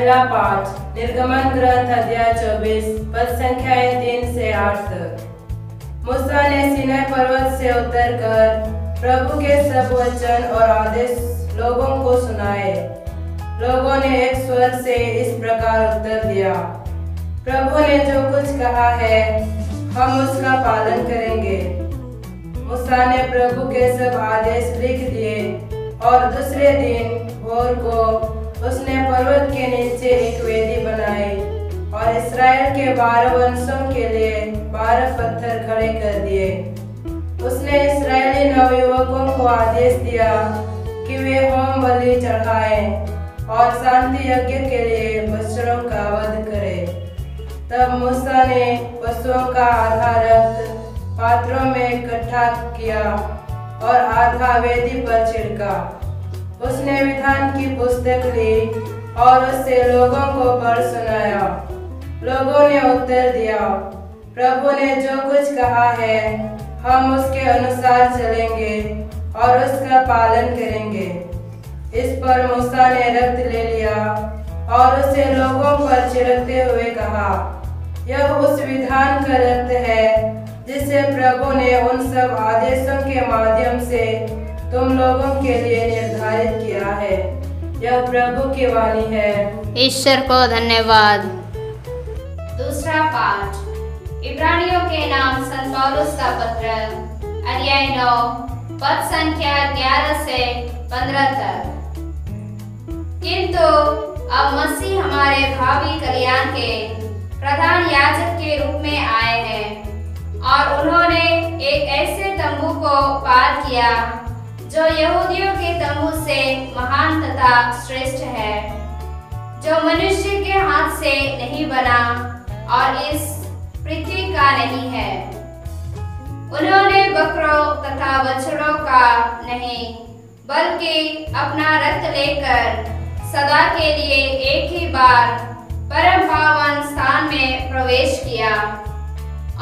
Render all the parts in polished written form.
पहला पाठ निर्गमन ग्रंथ अध्याय 24 पद संख्याएं 3 से 8 तक। मूसा ने सीनै पर्वत से उतरकर प्रभु के सब वचन और आदेश लोगों को सुनाए। लोगों ने एक स्वर से इस प्रकार उत्तर दिया, प्रभु ने जो कुछ कहा है हम उसका पालन करेंगे। मूसा ने प्रभु के सब आदेश लिख दिए और दूसरे दिन भोर को उसने पर्वत के नीचे एक वेदी बनाई और इस्राएल के 12 वंशों के लिए 12 पत्थर खड़े कर दिए। उसने इस्राएली नवयुवकों को आदेश दिया कि वे होम बलि चढ़ाएं और शांति यज्ञ के लिए बछड़ों का वध करें। तब मूसा ने पशुओं का आधा रक्त पात्रों में इकट्ठा किया और आधा वेदी पर छिड़का। उसने विधान की पुस्तक ली और उससे लोगों को पढ़ सुनाया। लोगों ने उत्तर दिया, प्रभु ने जो कुछ कहा है हम उसके अनुसार चलेंगे और उसका पालन करेंगे। इस पर मूसा ने रक्त ले लिया और उसे लोगों पर छिड़कते हुए कहा, यह उस विधान का रक्त है जिसे प्रभु ने उन सब आदेशों के माध्यम से तुम लोगों के लिए निर्धारित किया है। यह प्रभु की वाणी है। ईश्वर को धन्यवाद। दूसरा पाठ इब्रानियों के नाम संत पौलुस का पत्र अध्याय 9 पद संख्या 11 से 15 तक। किंतु अब मसीह हमारे भावी कल्याण के प्रधान याजक के रूप में आए हैं और उन्होंने एक ऐसे तंबू को पार किया जो यहूदियों के तंबू से महान तथा श्रेष्ठ है, जो मनुष्य के हाथ से नहीं बना और इस पृथ्वी का नहीं है। उन्होंने बकरों तथा बछड़ों का नहीं बल्कि अपना रक्त लेकर सदा के लिए एक ही बार परम पावन स्थान में प्रवेश किया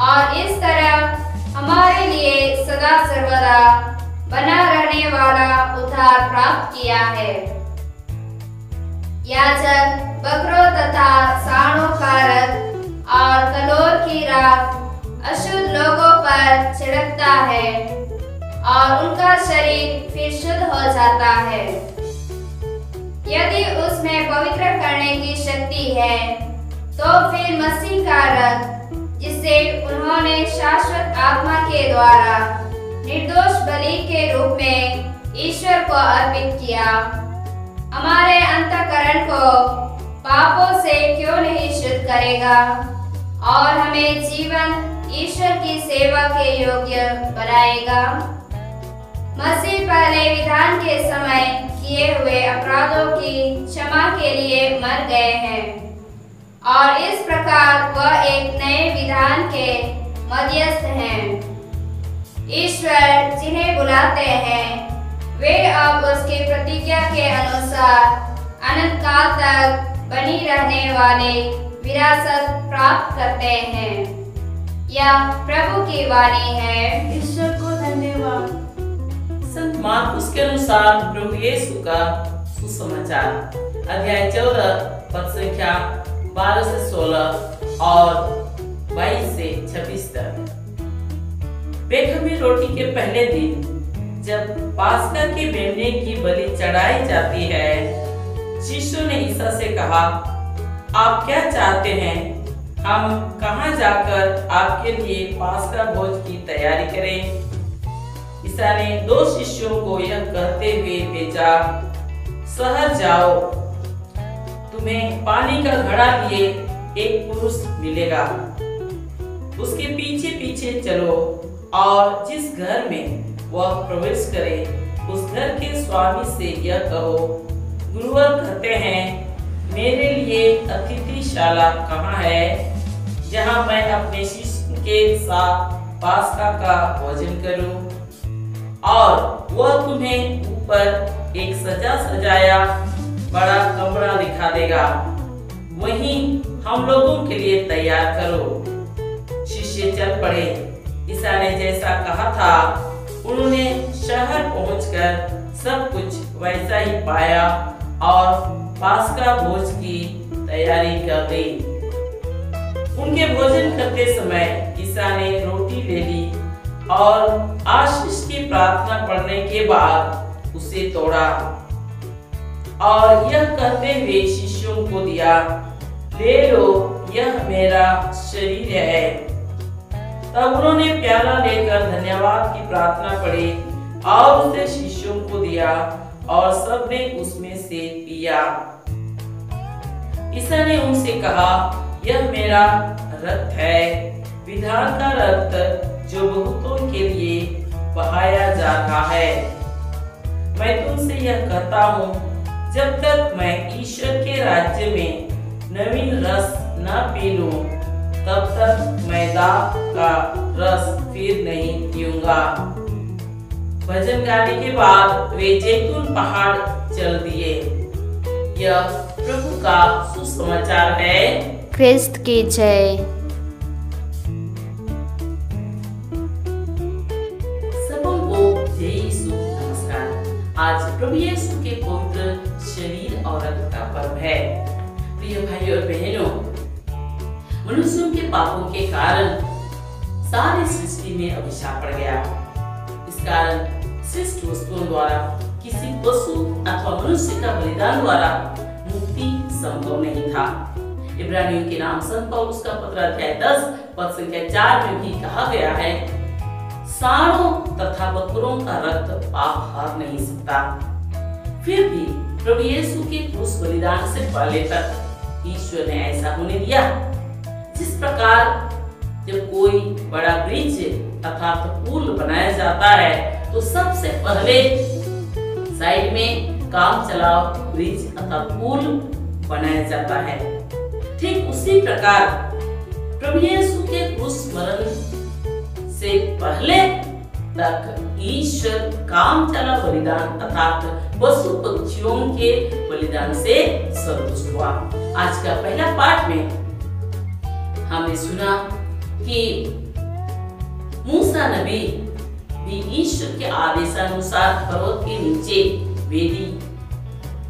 और इस तरह हमारे लिए सदा सर्वदा बना रहने वाला उद्धार प्राप्त किया है। याजक बकरों तथा सांडों का रक्त और कलोर की राख अशुद्ध लोगों पर छिड़कता है और उनका शरीर फिर शुद्ध हो जाता है। यदि उसमें पवित्र करने की शक्ति है तो फिर मसीह का रक्त जिसे उन्होंने शाश्वत आत्मा के द्वारा निर्दोष बलि के रूप में ईश्वर को अर्पित किया, हमारे अंतःकरण को पापों से क्यों नहीं शुद्ध करेगा और हमें जीवन ईश्वर की सेवा के योग्य बनाएगा। मसीह पहले विधान के समय किए हुए अपराधों की क्षमा के लिए मर गए हैं और इस प्रकार वह एक नए विधान के मध्यस्थ हैं। ईश्वर जिन्हें बुलाते हैं वे अब उसकी प्रतिज्ञा के अनुसार अनंत काल तक बनी रहने वाले विरासत प्राप्त करते हैं। यह प्रभु की वाणी है। ईश्वर को धन्यवाद। संत मार्कुस के अनुसार प्रभु यीशु का सुसमाचार अध्याय 14 पद संख्या 12 से 16 और 22 से 26 तक। बेखमी रोटी के पहले दिन जब पास्का के मेमने की बलि चढ़ाई जाती है, शिष्यों ने ईसा से कहा, आप क्या चाहते हैं? हम कहां जाकर आपके लिए पास्का भोज की तैयारी करें? ईसा ने 2 शिष्यों को यह कहते हुए भेजा, शहर जाओ, तुम्हें पानी का घड़ा लिए एक पुरुष मिलेगा, उसके पीछे पीछे चलो और जिस घर में वह प्रवेश करे उस घर के स्वामी से यह कहो, गुरुवर कहते हैं मेरे लिए अतिथिशाला कहाँ है जहाँ मैं अपने शिष्य के साथ पास्का का भोजन करूं। और वह तुम्हें ऊपर एक सजा सजाया बड़ा कमरा दिखा देगा, वहीं हम लोगों के लिए तैयार करो। शिष्य चल पड़े। ईसा ने जैसा कहा था उन्होंने शहर पहुंचकर सब कुछ वैसा ही पाया और पास्का भोज की तैयारी कर दी। उनके भोजन करते समय ईसा ने रोटी ले ली और आशीष की प्रार्थना पढ़ने के बाद उसे तोड़ा और यह कहते हुए शिष्यों को दिया, ले लो, यह मेरा शरीर है। तब उन्होंने प्याला लेकर धन्यवाद की प्रार्थना पढ़ी और उसे शिष्यों को दिया और सबने उसमें से पिया। ईसा ने उनसे कहा, यह मेरा रक्त है, विधान का रक्त जो बहुतों के लिए बहाया जा रहा है। मैं तुमसे यह कहता हूँ, जब तक मैं ईश्वर के राज्य में नवीन रस न पी लूं, तब तक मैं दाख का रस फिर नहीं पीऊंगा। भजन गाने के बाद वे जैतून पहाड़ चल दिए। यह प्रभु का सुसमाचार है। क्रिस्त की जय। सबको जय यीशु नमस्कार। आज प्रभु यीशु के पवित्र शरीर और रक्त का पर्व है। प्रिय भाइयों और बहनों, मनुष्यों के पापों के कारण सारी सृष्टि में अभिशाप पड़ गया। इस कारण सृष्ट वस्तुओं द्वारा किसी पशु अथवा मनुष्य का बलिदान द्वारा मुक्ति संभव नहीं था। इब्रानियों के नाम संत पौलुस का पत्र अध्याय 10 पद संख्या 4 में भी कहा गया है, सांडों तथा बकरों का रक्त पाप हर नहीं सकता। फिर भी प्रभु यीशु के क्रूस बलिदान से पहले तक ईश्वर ने ऐसा होने दिया। जिस प्रकार जब कोई बड़ा ब्रिज अर्थात पुल बनाया जाता है तो सबसे पहले साइड में काम चलाओ ब्रिज अथवा पुल बनाया जाता है। ठीक उसी प्रकार प्रभु यीशु के क्रूस मरण से पहले तक ईश्वर काम चला बलिदान अर्थात पशु पक्षियों के बलिदान से संतुष्ट हुआ। आज का पहला पाठ में हमने सुना कि मूसा नबी भी ईश्वर के आदेशानुसार पर्वत के नीचे वेदी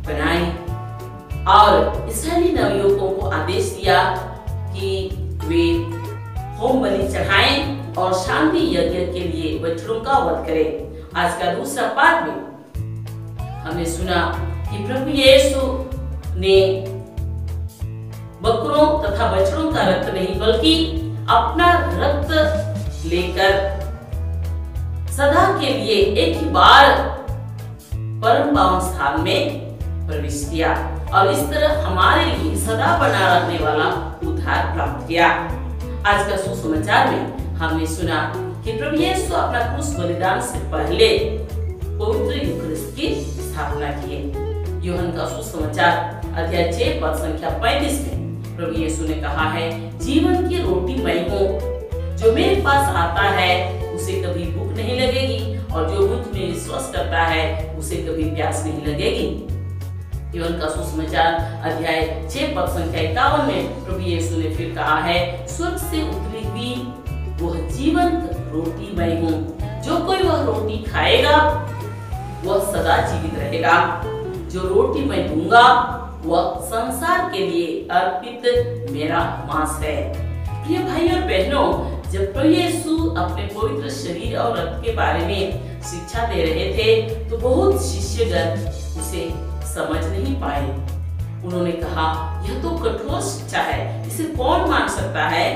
बनाई और इस्राएली नवयुवकों को आदेश दिया कि वे होम बलि चढ़ाएं और शांति यज्ञ के लिए बछड़ों का वध करें। आज का दूसरा पाठ में हमने सुना कि प्रभु यीशु ने बकरों तथा बछड़ों का रक्त नहीं बल्कि अपना रक्त लेकर सदा के लिए एक ही बार परम पावन स्थान में प्रवेश किया और इस तरह हमारे लिए सदा बना रहने वाला उद्धार प्राप्त किया। आज का सुसमाचार में हमने सुना कि प्रभु यीशु अपना क्रूस बलिदान से पहले पवित्र यूखरिस्ट की स्थापना किए। यूहन्ना का सुसमाचार अध्याय 6 पद संख्या 35 में प्रभु यीशु ने कहा है, जीवन की रोटी मैं हूँ, जो मेरे पास आता है उसे कभी भूख नहीं लगेगी और जो मुझ में विश्वास करता है उसे कभी प्यास नहीं लगेगी। यूहन्ना का सुसमाचार अध्याय 6 पद संख्या 51 में प्रभु यीशु ने फिर कहा है, स्वर्ग से उतरी हुई वह जीवंत रोटी मैं हूँ, जो कोई वह रोटी खाएगा वह सदा जीवित रहेगा। जो रोटी मैं दूंगा वह संसार के लिए अर्पित मेरा मांस है। प्रिय भाई और बहनों, जब प्रभु यीशु अपने पवित्र शरीर और रक्त के बारे में शिक्षा दे रहे थे तो बहुत शिष्यगण उसे समझ नहीं पाए। उन्होंने कहा, यह तो कठोर शिक्षा है, इसे कौन मान सकता है?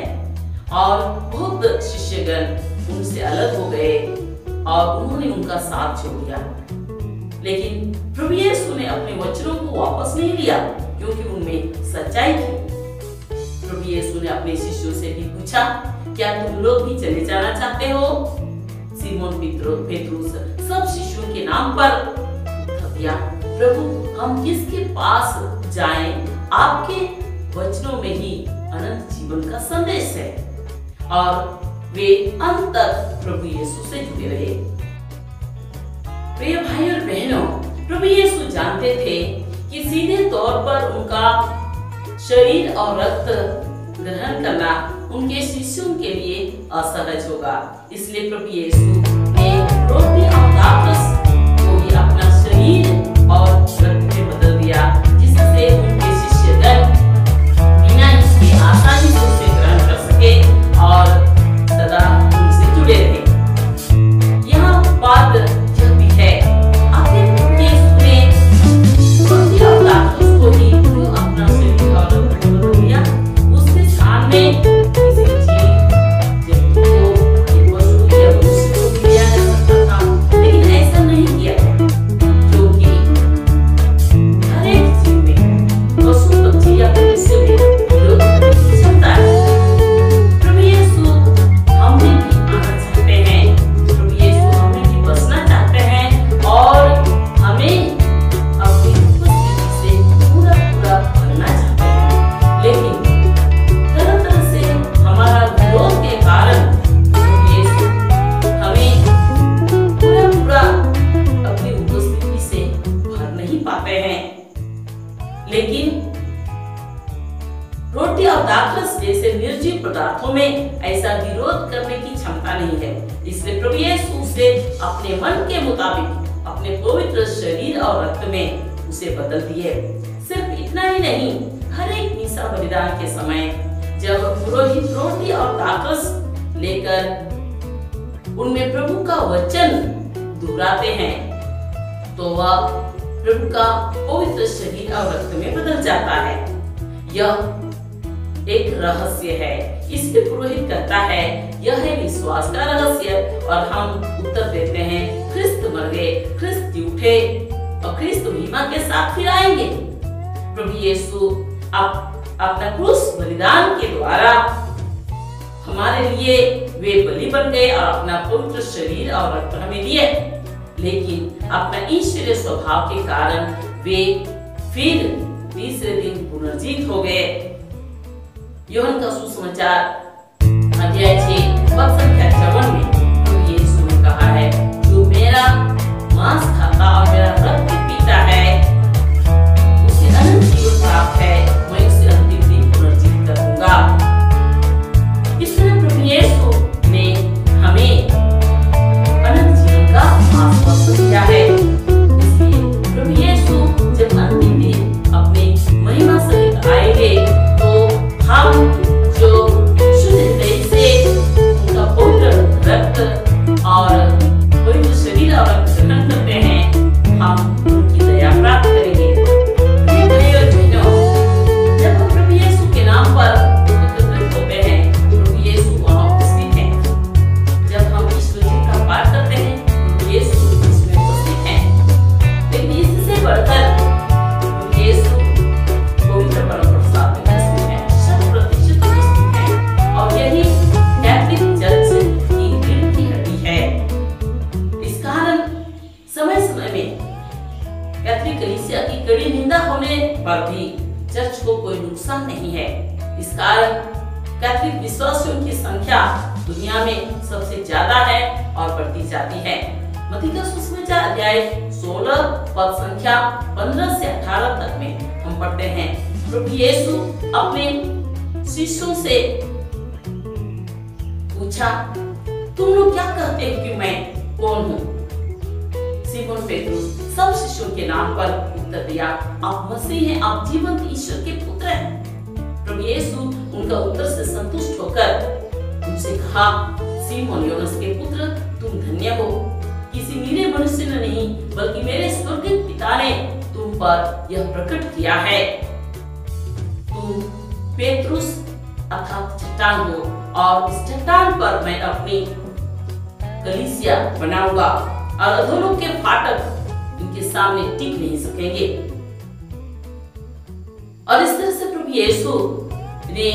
और बहुत शिष्यगण उनसे अलग हो गए और उन्होंने उनका साथ छोड़ दिया। लेकिन प्रभु यीशु ने अपने वचनों को वापस नहीं लिया क्योंकि उनमें सच्चाई थी। प्रभु यीशु ने अपने शिष्यों से भी पूछा, क्या तुम लोग भी चले जाना चाहते हो? सीमोन पेतरुस सब शिष्यों के नाम पर उत्तर दिया, प्रभु हम किसके पास जाएं? आपके वचनों में ही अनंत जीवन का संदेश है। और वे अंत तक प्रभु यीशु से जुड़े रहे। प्रिय भाई और बहनों, प्रभु यीशु जानते थे कि सीधे तौर पर उनका शरीर और रक्त ग्रहण करना उनके शिष्यों के लिए असहज होगा। इसलिए प्रभु यीशु ने रोटी और दाखरस को भी अपना शरीर और रक्त में बदल दिया, जिससे उनके शिष्यगण और दाखरस जैसे निर्जीव पदार्थों में ऐसा विरोध करने की क्षमता नहीं है। इसलिए प्रभु यीशु उसे अपने मन के मुताबिक अपने पवित्र शरीर और रक्त में उसे बदल दिए। सिर्फ इतना ही नहीं, हर एक मिसा बलिदान के समय जब पुरोहित रोटी और दाखरस लेकर उनमें प्रभु का वचन दोहराते हैं तो वह प्रभु का पवित्र शरीर और रक्त में बदल जाता है। यह एक रहस्य है। इसके पुरोहित कहता है यह है विश्वास का रहस्य और हम उत्तर देते हैं ख्रिस्त मर गए, ख्रिस्त उठे और ख्रिस्त महिमा के साथ फिर आएंगे। प्रभु यीशु अपना क्रूस बलिदान के द्वारा हमारे लिए वे बलि बन गए और अपना पवित्र शरीर और रक्त हमें दिए, लेकिन अपना ईश्वरीय स्वभाव के कारण वे फिर तीसरे दिन पुनर्जीवित हो गए। यूहन्ना का सुसमाचार अध्याय 6 पद संख्या 54 में प्रभु यीशु ने कहा है, जो मेरा मांस खाता और मेरा रक्त पीता है उसे अनंत जीवन प्राप्त है, मैं उसे अंतिम दिन पुनर्जीवित करूंगा। इस तरह प्रभु यीशु ने हमें अनंत जीवन का आश्वासन दिया है। इसलिए प्रभु यीशु जब अंतिम दिन अपने महिमा सहित आएंगे तो हम जो शुद्ध हृदय से उनका पवित्र रक्त और पवित्र शरीर और रक्त ग्रहण करते हैं, हम उनकी दया प्राप्त करेंगे। प्रिय भाइयों और बहनों, जब हम प्रभु यीशु के नाम पर एकत्रित होते हैं, प्रभु यीशु वहाँ उपस्थित हैं। जब हम ईश्वर जी का पाठ करते हैं, प्रभु यीशु उसमें उपस्थित हैं। लेकिन इससे बढ़कर प्रभु यीशु पवित्र परम प्रसाद में उपस्थित हैं, शत प्रतिशत उपस्थित हैं और यही कैथोलिक चर्च की रीढ़ की हड्डी है। इस कारण समय समय में कैथोलिक कलीसिया की कड़ी निंदा होने पर भी चर्च को कोई नुकसान नहीं है। इस कारण कैथोलिक विश्वासियों की संख्या दुनिया में सबसे ज्यादा है और बढ़ती जाती है। मत्ती का सुसमाचार अध्याय 16 पद संख्या 15 से 18 तक में हम पढ़ते हैं, प्रभु यीशु अपने शिष्यों से पूछा, तुम लोग क्या कहते हो कि मैं कौन हूँ? सीमोन पेतरुस सब शिष्यों के नाम पर उत्तर दिया, आप मसीह हैं, आप जीवंत ईश्वर के पुत्र हैं। प्रभु यीशु उनका उत्तर से संतुष्ट होकर उनसे कहा, सीमोन योनस के पुत्र, तुम धन्य हो, किसी नीरे मनुष्य ने नहीं बल्कि मेरे स्वर्गीय पिता ने तुम पर यह प्रकट किया है। तुम पेतरुस अर्थात चट्टान हो और इस चट्टान पर मैं अपनी कलीसिया बनाऊंगा और अधोलोक के फाटक इनके सामने टिक नहीं सकेंगे। और इस तरह से प्रभु यीशु ने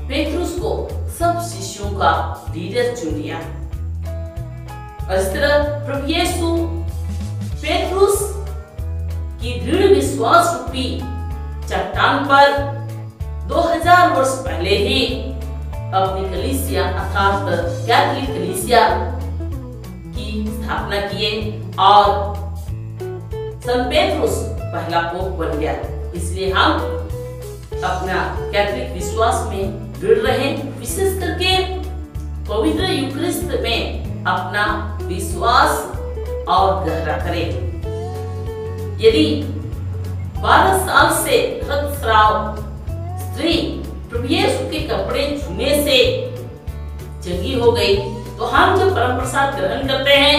पेतरुस को सब शिष्यों का लीडर चुन लिया। और इस तरह प्रभु यीशु पेतरुस की दृढ़ विश्वास रूपी चट्टान पर 2000 वर्ष पहले ही अपनी कलीसिया अर्थात कैथोलिक कलीसिया की स्थापना किए और संत पेतरुस पहला पोप बन गया। इसलिए हम अपना कैथोलिक विश्वास में दृढ़ रहें, विशेष करके पवित्र यूकरिस्ट में अपना विश्वास और गहरा करें। यदि 12 साल से रक्तस्राव स्त्री प्रभु यीशु के कपड़े छूने से चंगी हो गई, तो हम जो परम प्रसाद ग्रहण करते हैं,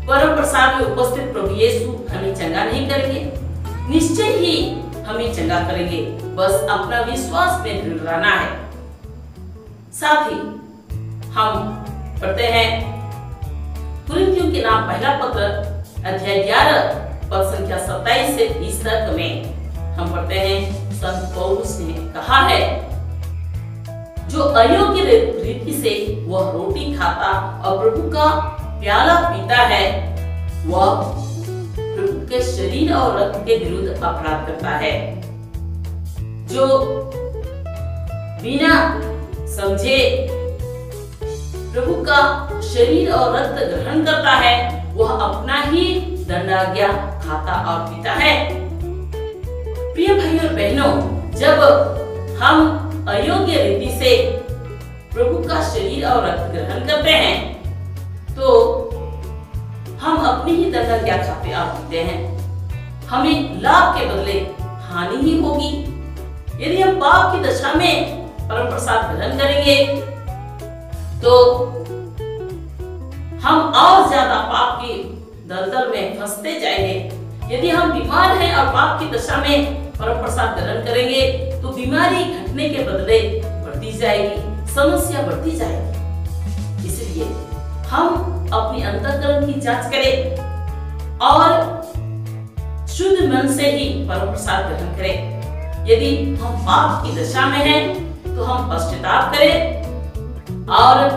परम प्रसाद में उपस्थित प्रभु यीशु हमें चंगा नहीं करेंगे, निश्चय ही हमें चंगा करेंगे। बस अपना विश्वास में दृढ़ रहना है। साथ ही हम पढ़ते हैं कुरिन्थियों के नाम पहला पत्र अध्याय 11 पद संख्या 27 से 30 तक में हम पढ़ते हैं, संत पौलुस ने कहा है, जो अयोग्य रीति से वह रोटी खाता और प्रभु का प्याला पीता है, वह प्रभु के शरीर और रक्त के विरुद्ध अपराध करता है। जो बिना समझे प्रभु का शरीर और रक्त ग्रहण करता है, वह अपना ही दंडाज्ञा खाता और पीता है। प्रिय भाइयों और बहनों, जब हम अयोग्य रीति से प्रभु का शरीर और रक्त ग्रहण करते हैं तो हम अपनी ही दंडन क्या खाते और पीते हैं। हमें लाभ के बदले हानि ही होगी। यदि हम पाप की दशा में परम प्रसाद ग्रहण करेंगे तो हम और ज्यादा पाप की दलदल में फंसते जाएंगे। यदि हम बीमार हैं और पाप की दशा में परम प्रसाद ग्रहण करेंगे तो बीमारी घटने के बदले बढ़ती जाएगी, समस्या बढ़ती जाएगी। इसलिए हम अपनी अंतःकरण की जांच करें और शुद्ध मन से ही परम प्रसाद ग्रहण करें। यदि हम पाप की दशा में हैं तो हम पश्चाताप करें और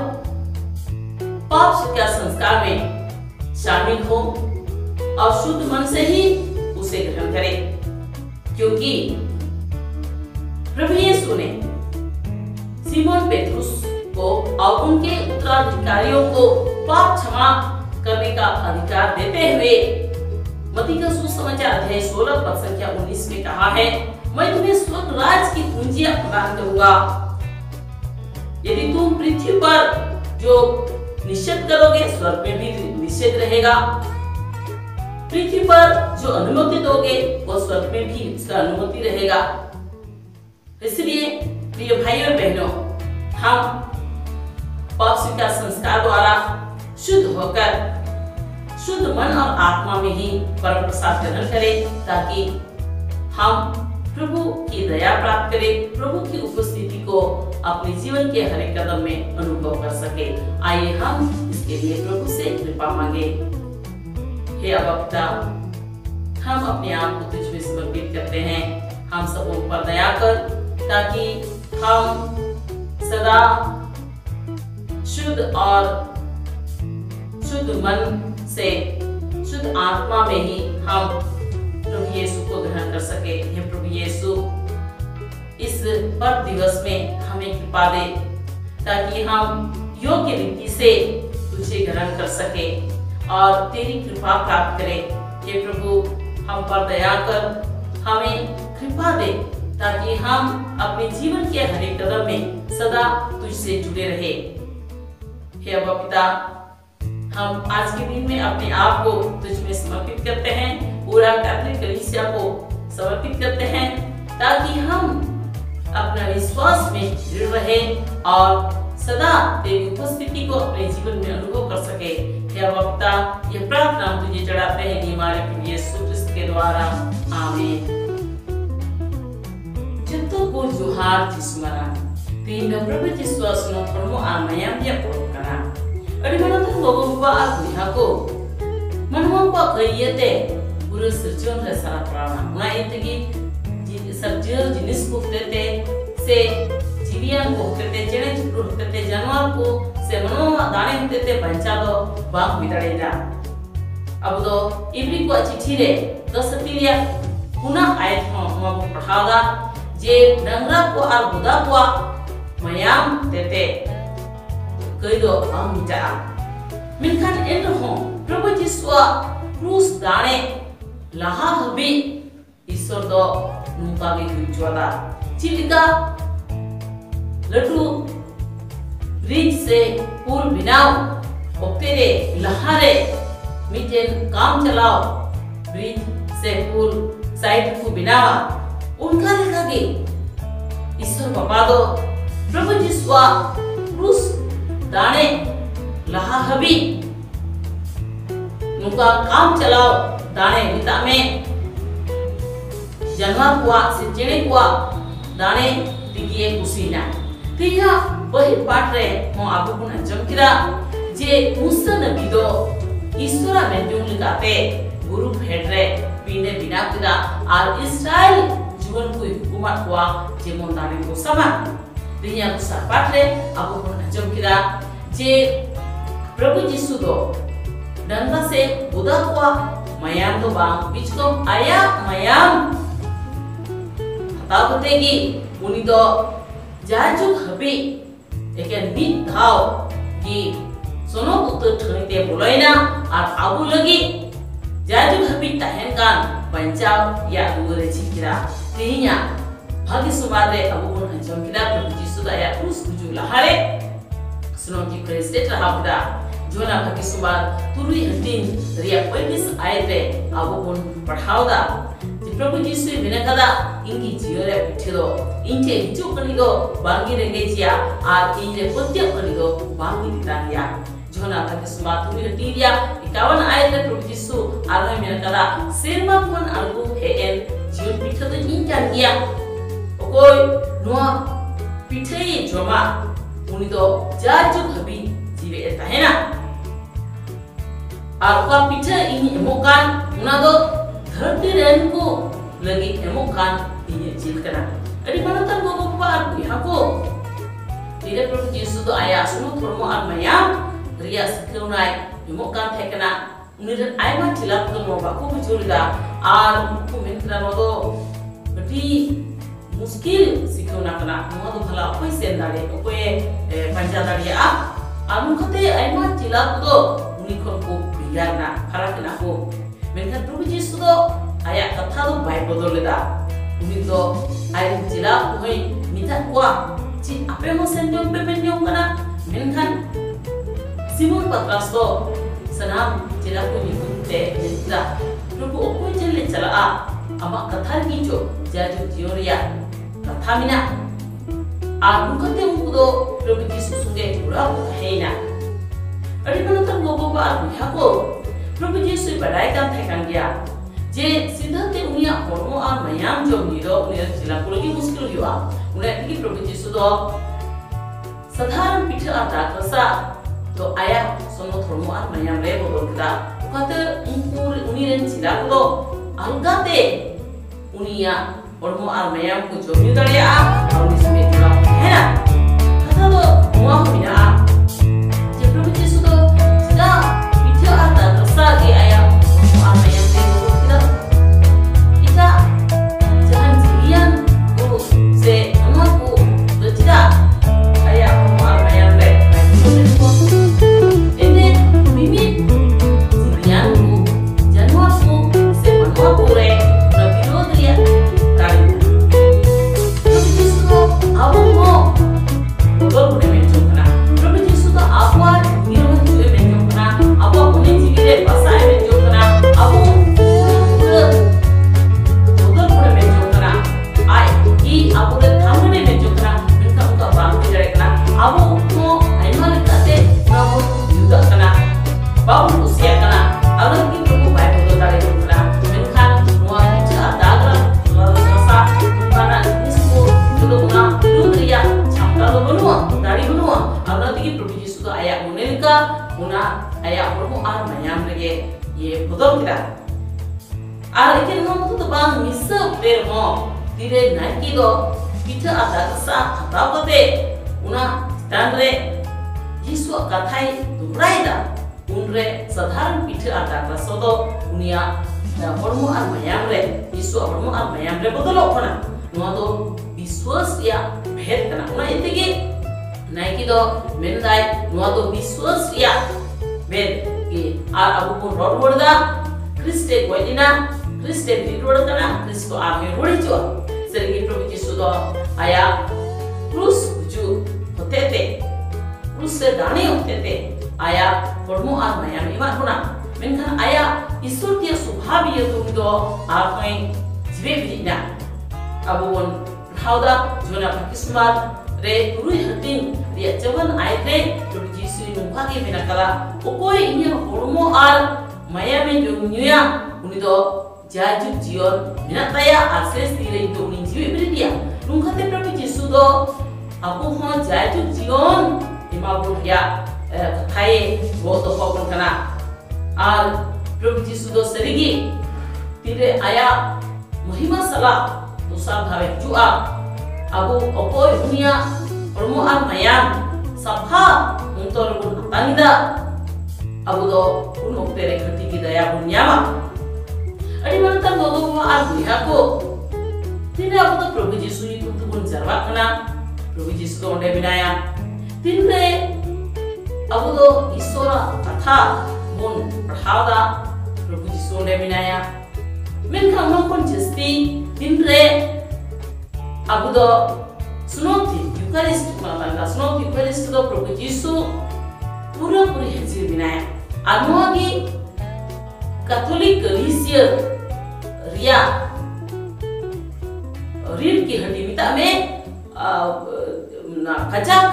पाप का संस्कार में शामिल हो और शुद्ध मन से ही उसे ग्रहण करें, क्योंकि प्रभु यीशु ने सिमोन पेट्रुस को और उनके उत्तराधिकारियों को पाप क्षमा करने का अधिकार देते हुए मत्ती का सुसमाचार अध्याय 16 पद संख्या 19 में कहा है, मैं तुम्हें स्वर्ग राज्य की कुंजियां प्रदान करूंगा। यदि तुम पृथ्वी पर जो निषेध करोगे स्वर्ग में भी निषेध रहेगा, पृथ्वी पर जो अनुमति दोगे वो स्वर्ग में भी उसका अनुमति रहेगा। इसलिए प्रिय भाइयों और बहनों, हम पाप स्वीकार संस्कार द्वारा शुद्ध होकर शुद्ध मन और आत्मा में ही परम प्रसाद ग्रहण करें, ताकि हम प्रभु की दया प्राप्त करें, प्रभु की उपस्थिति को अपने जीवन के हर एक कदम में अनुभव कर सके। आइए हम इसके लिए प्रभु से कृपा मांगे। हे अब्बा पिता, हम अपने आप को तुझ में समर्पित करते हैं। हम सबों पर दया कर, ताकि हम सदा शुद्ध और शुद्ध मन से शुद्ध आत्मा में ही हम प्रभु यीशु को ग्रहण कर सके। हे प्रभु यीशु, इस पर्व दिवस में हमें कृपा दे, ताकि हम योग्य रीति से तुझे ग्रहण कर सके और तेरी कृपा प्राप्त करें। हे प्रभु, हम पर दया कर, हमें कृपा दे, ताकि हम अपने जीवन के हर एक कदम में सदा तुझसे जुड़े रहे। हे अब्बा पिता, हम आज के दिन में अपने आप को तुझ में समर्पित करते हैं, पूरा कैथोलिक कलीसिया को समर्पित करते हैं, ताकि हम अपना विश्वास में दृढ़ रहे और सदा तेरी उपस्थिति को अपने जीवन में अनुभव कर सके। हे अब्बा पिता, यह प्रार्थना हम तुझे चढ़ाते हैं हमारे प्रभु यीशु ख्रिस्त के द्वारा, आमीन। जतो को जोहार जिस्मरा तीन प्रभु जिस्वास नो परमो आमयाम या पोकना अडिमनो तो लोगों को आत्मिया को मनमों को कहिएते पूरे सृजन है सारा प्राण ना इतनी सब्जियों जिनिस को देते से जीवियां को देते चेने चुप्रो देते जानवर को से मनो दाने देते पंचा दो बाग बिताड़े जा। अब तो इब्री को चिट्ठी रे 10 तिरिया पुनः आयत हम पढ़ागा जे डंगरा को और बुदा को मयाम देते कई दो हम जा मिलखान एंड हो प्रभु जिसवा क्रूस दाने लहा हबी ईश्वर दो नुका की गुजवादा चिलिका लड्डू ब्रिज से पुल बिनाओ ओपेरे लहारे मीटेन काम चलाओ ब्रिज से पुल साइड को बिनावा उनका लिखागे ईश्वर बाबा दो प्रभु जिसवा क्रूस दाने लहा हबी नुका काम चलाओ दाने बिता में जानवर कुआ से चेड़े कुआ दाने दिगिए कुसीना तिया वही पाठ रे मो आगु पुना जमकिरा जे मुसा नबी दो ईश्वरा में जो लिखाते गुरु भेट रे पीने बिना किरा और इस्राएल जीवन को हुकुमत कुआ जे मो दाने को समा तिया कुसा पाठ रे आगु पुना जमकिरा जे प्रभु यीशु दो डंगा से बुदा कुआ मयाम तो बांग बिचको आया मयाम ताकतेगी उनी तो जाजु हबी एकेन बीत धाव कि सोनो पुत्र ठहरते बोलेना और आबू लगी जाजु हबी तहन कान पंचाव या दूरे चिकिरा तिहिया bagi sumare abu pun anjom kita Prabhu Yesus ayat terus tujuh lahare sunon ki preside terhadap jona bagi sumar turui hati ria poibis ayat abu pun perhauda di Prabhu Yesus bina kada ingi jiore pithido inte hijuk kanido bangi rengecia ar inge potiak kanido bangi ditanya jona bagi sumar turui hati ria ikawan ayat Prabhu Yesus arha bina kada sirma pun algu hen jior pithido inkan dia okoi noa pithe joma unido jaju habi jibe tahena Alka pitha ini emokan, unado dharti renku lagi emokan ini jilkana. Adi mana tan gogo par bihaku. Tidak Prabhu Yesus tu ayah semua turmo armayam ria sekunai emokan tekena. Unidan ayah cilak tu mau baku bujurida. Ku mentra nodo berarti muskil sikuna kena. Nodo bhala apa sendari, apa panjadari kate ayah cilak tu unikon ku biarna farak na ko menkan Prabhu Yesus do aya katha do bai bodoleda uni do ay jila hoi mita kwa chi ape mo senjong pe menjong kana menkan Simon Patras do sanam jila ko yute nita Prabhu ko jelle chala ama katha ki jo jaju teoria katha mina mukate mukudo Prabhu Yesus sunge pura heina Adi mana tan gogo ba hako Prabhu Yesus badai kan thekan dia je siddhate unia hormo ar mayam jo nido unia jila kulogi muskil hiwa unia tiki Prabhu Yesus do sadharan pitha ata kasa to aya sono hormo ar mayam re bodol kita kate uniren jila kulo algate unia hormo ar mayam ku jo nidaria auni sme jula hena kata do mua bina Sagi ayam apa yang kita jangan sendirian se aku tidak ayam apa yang ini mimi sendirianku jangan aku se aku lebih dia kali tapi justru aku mau betul betul mencukupkan tapi justru apa minum juga mencukupkan apa punya pasai menjokna abu total pura menjokna ai I abu de thamne menjokna menka uka bang jare kana abu mo aimal kate abu yuda kana babu usia kana agar ki Prabhu bai bodo tare kana menkan noa cha dagra rasa kana isku jodona dudriya chamka lo banua dari banua agar ki Prabhu Yesus ayat monelka una ayah Prabhu ar mayam lagi ye bodol kita. Ar ikin nom tu bang misal permo dire naiki do kita ada kesa atau kate una tanre Yesus kathai durai da unre sadharan pitha ada kesa do unia Prabhu ar mayam re Yesus Prabhu ar mayam re bodol kona noa do biswas ya bhed kana una itegi naiki do mendai noa do biswas ya bed ki abu pun rod borda Kriste goidina Kriste bidrod kana Kristo ame rodi jo sergi Prabhu Yesus do aya krus ju hotete krus se dani hotete aya Prabhu ar mayam ima kuna menkan aya Isur dia subhabi itu do apai jibe bidina abu pun hauda jona pakismat re urui hatin dia jawan aite Prabhu Yesus numpaki menakala ukoi ini hormo ar maya me jungnya unido jaju jion minataya akses dire itu uni jibe dia nungkate Prabhu Yesus do aku ho jaju jion imabu ya kai boto pokon kana ar Prabhu Yesus do serigi dire aya mahima sala usar dhave jua abu okoi unia hormo ar mayam sabha untor pun tangida abu do pun oktere khati ki daya pun nyama adi mantan gogo ar bihaku tine abu do Prabhu Yesus itu pun jarwa kana Prabhu Yesus do onde binaya tine abu do isora katha pun perhada Prabhu Yesus onde binaya menkan pun jesti tine abu do sunoti Eucharist matanga sunoti Eucharist do Prabhu Jisu pura hajir binaya anuagi Catholic Ecclesia ria rir ki handi mita me na kajak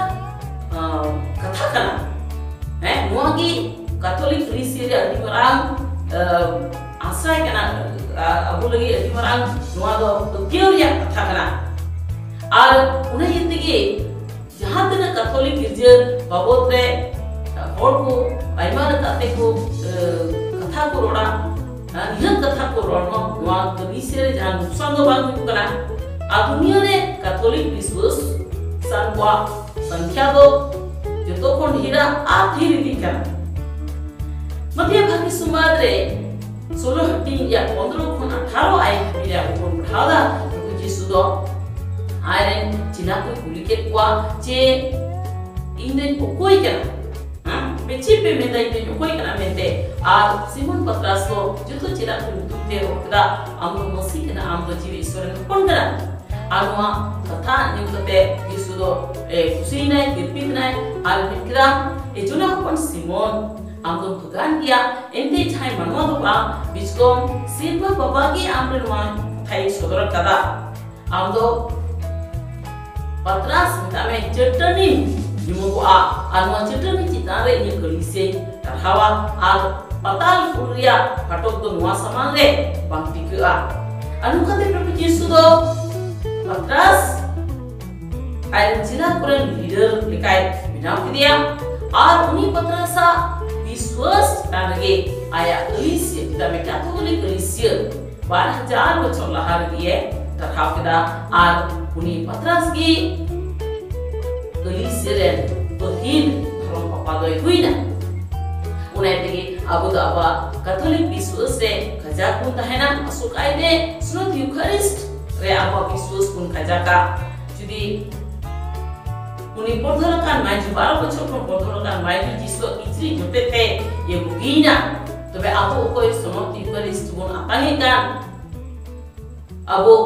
katha kana nuagi Catholic Ecclesia ria adi marang asai kana abu lagi adi marang nuwa do teoria katha kana ar una yitigi jahan tena Catholic Ecclesia babot re hor ko aima tate ko katha ko roda nihat katha ko rodno nuwa Ecclesia re jahan nuksan do bang hu kana a dunia re Catholic Biswas sanwa संख्या दो जो kon hira a thiri dikana madhya bhagi sumad re 16 ya 15 kon 18 ai bila kon thada Prabhu Jisu do aire china ko kuliket kwa che inde okoi kana pechi pe menda inde okoi kana mente ar Simon Patras ko juto chira ko tutte okda amro mosi kana amro jivi iswaran kon kana anwa katha nyukate Jisu do kusinai kirpinai al mikra ejuna kon Simon amdo tugan dia ente chai manwa do ba biskom silva babagi amre nwa thai sodor kada amdo Patras mitame chetani jimuko anwa chetani chitare ni kolise tarhawa al patal puria patok do nwa samangre bangti ka anu kate Prabhu Jisu do Patras air jila kuren leader lekai binaw kidia ar uni Patrasa Biswas tanage aya Ecclesia kita me Catholic Ecclesia 2000 bachor lahar diye tarhaw kida ar uni Patras gi Ecclesia ren perhin tholong papadoi huina unai tegi abu da aba Catholic Biswas re kajak pun tahena masuk aide sunat Eucharist re aba Biswas pun kajaka jadi uni pordholakan mai ju 12 bachor kon pordholakan mai ju Jisu ichri jote the ye bugina tobe abu koi sonot Eucharist bun apangikan abu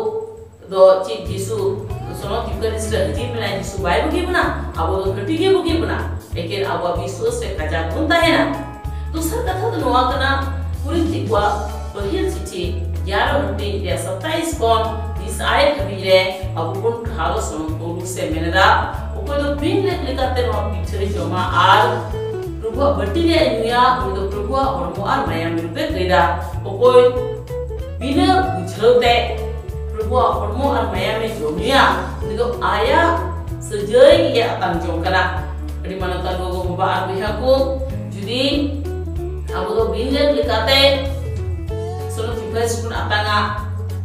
do chi Jisu sonot Eucharist re hajir mena Jisu bai bugibna abu do khati ge bugibna lekin abu Biswas se kaja kunta hai na dusar katha to noa kana purinti kwa bahir chichi 11 घंटे या 27 kon is ay khabire abu kun khalo sonot toru se menada कोई तो बिन लेकर ते no picture जोमा are प्रभु बटिले नुया उन तो प्रभु और मो आर माया मिलते कइदा कोई बिना बुझलते प्रभु और मो आर माया में जोमिया उन तो आया सजय या तंजों कना अडी मनता लोगो बा आर बिहा को जुदी अब तो बिन लेकर ते सोनो चिपस कुन आतांगा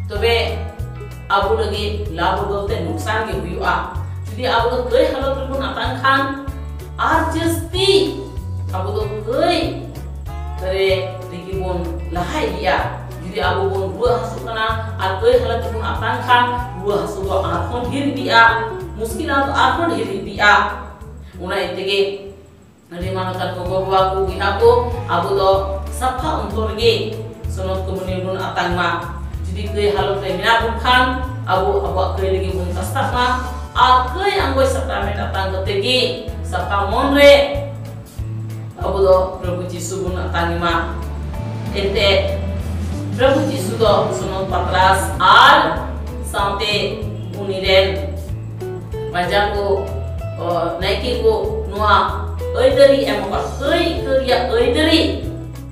तबे abu lagi labu dolte nuksan ge huya jadi abu do koi halot pun atang khan ar jasti abu do koi tare digi bon lahai ya jadi abu bon buah hasu kana ar koi halot pun atang khan buah hasu do akhon hir dia muskilat akhon hir dia una itege nari manakan ko gwa ku gihaku abu do sapha untor ge sonot komuni bun atang ma jadi koi halot le mina bun khan abu koi lagi bun kastak ma akai angoi sakrament atang ketegi sapa monre abu do Prabhu Jisu bun atang ma ente Prabhu Jisu do sonot Patras ar saute uniren wajah ko naiki ko noa oidari emoka koi kerja oidari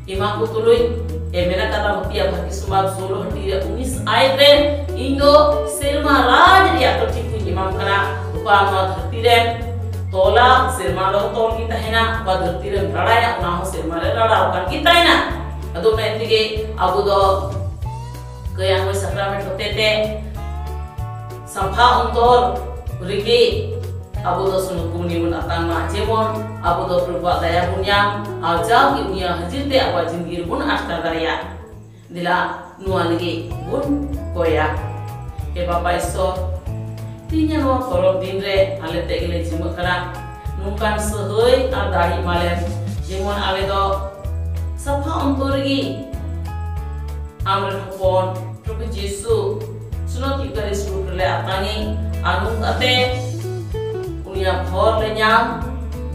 imaku tului mera kata mutia bagi sumab 16 hati 19 aiden indo serma raj ria to imam kana upama dharti re tola serma lo tol kita hena ba dharti re radaya na ho serma re rada kan kita hena ado na etige abu do kaya mo sakrament hote te sampha ontor rige abu do sunu kumni bun atama jemon abu do Prabhu daya punya aja ki unia hajir te aba jindgir bun ashta dariya dila nuwa lagi bun koya ke bapa iso tinya no korok din re ale te gele jimakara nungkan sehoi ar dari malen jemon ale do sapha ontorgi amre hopon Prabhu Jisu sunot Eucharist rule atangi Anung ate unia phor le nyam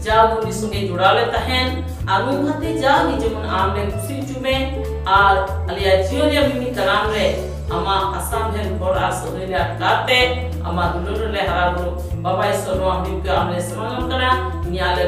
jago ni sungai jural le tahen anung ate jagi jemun amle kusi jume ar alia jion ya mimi taram le ama asam hen bor asore le kate ama dulur le harabu baba isono ambi ke amle semangam kana ni ale